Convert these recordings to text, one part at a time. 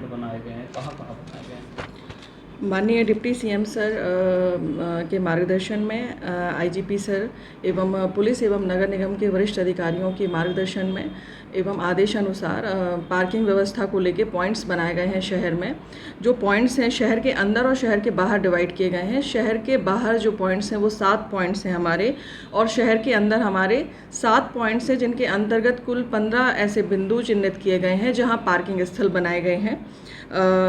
बनाए गए हैं, कहाँ कहाँ बनाए गए हैं? माननीय डिप्टी सीएम सर के मार्गदर्शन में आईजीपी सर एवं पुलिस एवं नगर निगम के वरिष्ठ अधिकारियों के मार्गदर्शन में एवं आदेशानुसार पार्किंग व्यवस्था को लेके पॉइंट्स बनाए गए हैं शहर में। जो पॉइंट्स हैं शहर के अंदर और शहर के बाहर डिवाइड किए गए हैं। शहर के बाहर जो पॉइंट्स हैं वो 7 पॉइंट्स हैं हमारे, और शहर के अंदर हमारे 7 पॉइंट्स हैं, जिनके अंतर्गत कुल 15 ऐसे बिंदु चिन्हित किए गए हैं जहां पार्किंग स्थल बनाए गए हैं।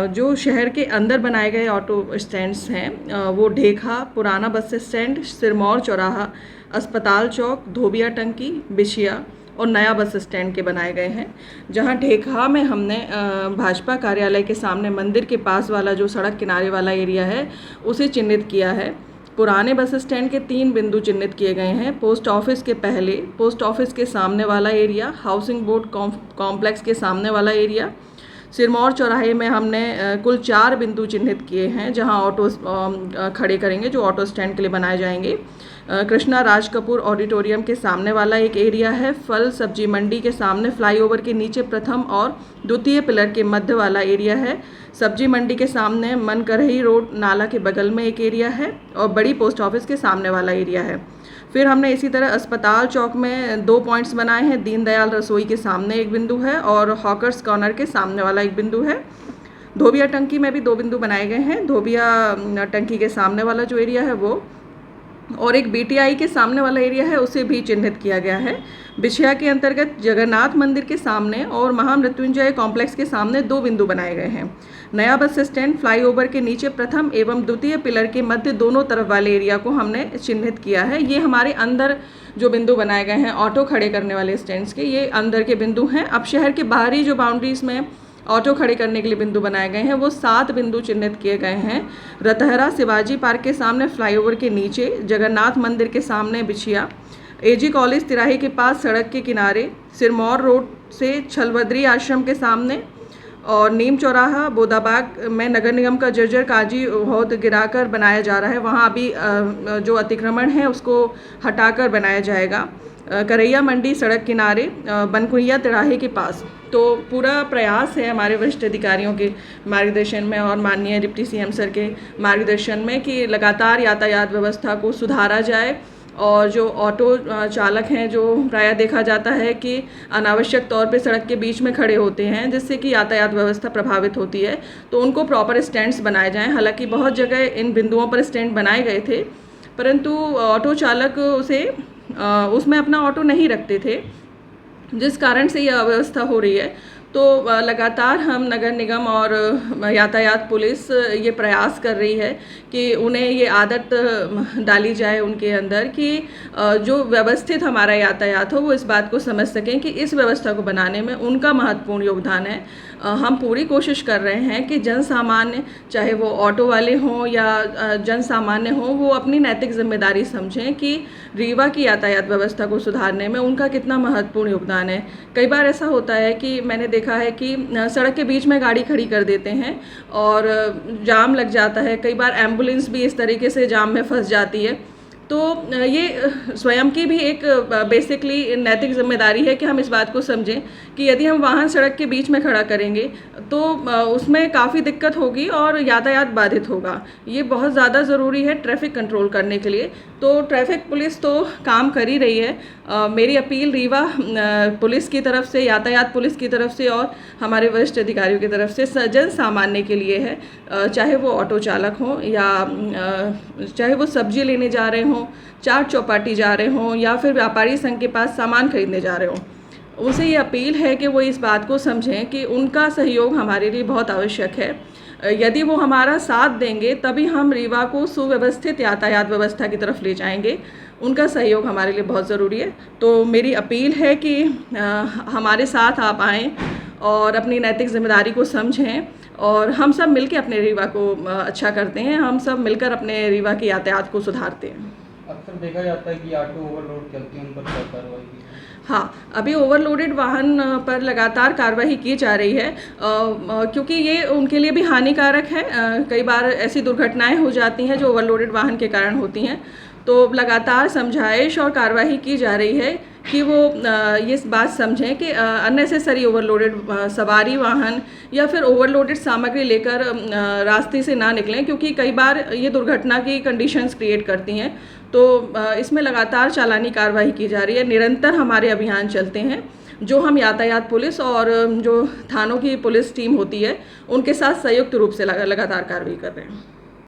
जो शहर के अंदर बनाए गए ऑटो स्टैंड्स हैं वो ढेखा, पुराना बस स्टैंड, सिरमौर चौराहा, अस्पताल चौक, धोबिया टंकी, बिछिया और नया बस स्टैंड के बनाए गए हैं। जहां ढेखा में हमने भाजपा कार्यालय के सामने मंदिर के पास वाला जो सड़क किनारे वाला एरिया है उसे चिन्हित किया है। पुराने बस स्टैंड के 3 बिंदु चिन्हित किए गए हैं। पोस्ट ऑफिस के पहले, पोस्ट ऑफिस के सामने वाला एरिया, हाउसिंग बोर्ड कॉम्प्लेक्स के सामने वाला एरिया। सिरमौर चौराहे में हमने कुल 4 बिंदु चिन्हित किए हैं जहां ऑटो खड़े करेंगे, जो ऑटो स्टैंड के लिए बनाए जाएंगे। कृष्णा राज कपूर ऑडिटोरियम के सामने वाला एक एरिया है। फल सब्जी मंडी के सामने फ्लाईओवर के नीचे प्रथम और द्वितीय पिलर के मध्य वाला एरिया है। सब्जी मंडी के सामने मनकरही रोड नाला के बगल में एक एरिया है और बड़ी पोस्ट ऑफिस के सामने वाला एरिया है। फिर हमने इसी तरह अस्पताल चौक में 2 पॉइंट्स बनाए हैं। दीनदयाल रसोई के सामने एक बिंदु है और हॉकर्स कॉर्नर के सामने वाला एक बिंदु है। धोबिया टंकी में भी 2 बिंदु बनाए गए हैं। धोबिया टंकी के सामने वाला जो एरिया है वो, और एक बीटीआई के सामने वाला एरिया है उसे भी चिन्हित किया गया है। बिछिया के अंतर्गत जगन्नाथ मंदिर के सामने और महामृत्युंजय कॉम्प्लेक्स के सामने 2 बिंदु बनाए गए हैं। नया बस स्टैंड फ्लाईओवर के नीचे प्रथम एवं द्वितीय पिलर के मध्य दोनों तरफ वाले एरिया को हमने चिन्हित किया है। ये हमारे अंदर जो बिंदु बनाए गए हैं ऑटो खड़े करने वाले स्टैंड्स के, ये अंदर के बिंदु हैं। अब शहर के बाहरी जो बाउंड्रीज में ऑटो खड़े करने के लिए बिंदु बनाए गए हैं वो 7 बिंदु चिन्हित किए गए हैं। रतहरा शिवाजी पार्क के सामने फ्लाईओवर के नीचे, जगन्नाथ मंदिर के सामने बिछिया, एजी कॉलेज तिराहे के पास सड़क के किनारे, सिरमौर रोड से छलवदरी आश्रम के सामने, और नीम चौराहा बोदाबाग में नगर निगम का जर्जर काजी बहुत गिराकर बनाया जा रहा है। वहाँ अभी जो अतिक्रमण है उसको हटाकर बनाया जाएगा। करैया मंडी सड़क किनारे, बनकुइया तिराहे के पास। तो पूरा प्रयास है हमारे वरिष्ठ अधिकारियों के मार्गदर्शन में और माननीय डिप्टी सीएम सर के मार्गदर्शन में कि लगातार यातायात व्यवस्था को सुधारा जाए। और जो ऑटो चालक हैं, जो प्रायः देखा जाता है कि अनावश्यक तौर पे सड़क के बीच में खड़े होते हैं जिससे कि यातायात व्यवस्था प्रभावित होती है, तो उनको प्रॉपर स्टैंड्स बनाए जाएं। हालांकि बहुत जगह इन बिंदुओं पर स्टैंड बनाए गए थे, परंतु ऑटो चालक उसमें अपना ऑटो नहीं रखते थे, जिस कारण से यह अव्यवस्था हो रही है। तो लगातार हम नगर निगम और यातायात पुलिस ये प्रयास कर रही है कि उन्हें ये आदत डाली जाए उनके अंदर कि जो व्यवस्थित हमारा यातायात हो वो इस बात को समझ सकें कि इस व्यवस्था को बनाने में उनका महत्वपूर्ण योगदान है। हम पूरी कोशिश कर रहे हैं कि जन सामान्य, चाहे वो ऑटो वाले हों या जन सामान्य हों, वो अपनी नैतिक जिम्मेदारी समझें कि रीवा की यातायात व्यवस्था को सुधारने में उनका कितना महत्वपूर्ण योगदान है। कई बार ऐसा होता है कि मैंने देखा है कि सड़क के बीच में गाड़ी खड़ी कर देते हैं और जाम लग जाता है। कई बार एम्बुलेंस भी इस तरीके से जाम में फंस जाती है। तो ये स्वयं की भी एक बेसिकली नैतिक जिम्मेदारी है कि हम इस बात को समझें कि यदि हम वाहन सड़क के बीच में खड़ा करेंगे तो उसमें काफ़ी दिक्कत होगी और यातायात बाधित होगा। ये बहुत ज़्यादा ज़रूरी है ट्रैफिक कंट्रोल करने के लिए। तो ट्रैफिक पुलिस तो काम कर ही रही है। मेरी अपील रीवा पुलिस की तरफ से, यातायात पुलिस की तरफ से और हमारे वरिष्ठ अधिकारियों की तरफ से जन सामान्य के लिए है, चाहे वो ऑटो चालक हों या चाहे वो सब्जी लेने जा रहे हों, चाट चौपाटी जा रहे हों या फिर व्यापारी संघ के पास सामान खरीदने जा रहे हों। उनसे ये अपील है कि वो इस बात को समझें कि उनका सहयोग हमारे लिए बहुत आवश्यक है। यदि वो हमारा साथ देंगे तभी हम रीवा को सुव्यवस्थित यातायात व्यवस्था की तरफ ले जाएंगे। उनका सहयोग हमारे लिए बहुत ज़रूरी है। तो मेरी अपील है कि हमारे साथ आप आएँ और अपनी नैतिक जिम्मेदारी को समझें और हम सब मिलकर अपने रीवा को अच्छा करते हैं। हम सब मिलकर अपने रीवा के यातायात को सुधारते हैं। अक्सर देखा जाता है कि ऑटो ओवरलोड चलती है, उन पर क्या कार्रवाई की? हाँ, अभी ओवरलोडेड वाहन पर लगातार कार्रवाई की जा रही है क्योंकि ये उनके लिए भी हानिकारक है। कई बार ऐसी दुर्घटनाएं हो जाती हैं जो ओवरलोडेड वाहन के कारण होती हैं। तो लगातार समझाइश और कार्रवाई की जा रही है। कि वो ये बात समझें कि अननेसेसरी ओवरलोडेड सवारी वाहन या फिर ओवरलोडेड सामग्री लेकर रास्ते से ना निकलें, क्योंकि कई बार ये दुर्घटना की कंडीशंस क्रिएट करती हैं। तो इसमें लगातार चालानी कार्रवाई की जा रही है। निरंतर हमारे अभियान चलते हैं, जो हम यातायात पुलिस और जो थानों की पुलिस टीम होती है उनके साथ संयुक्त रूप से लगातार कार्रवाई कर रहे हैं।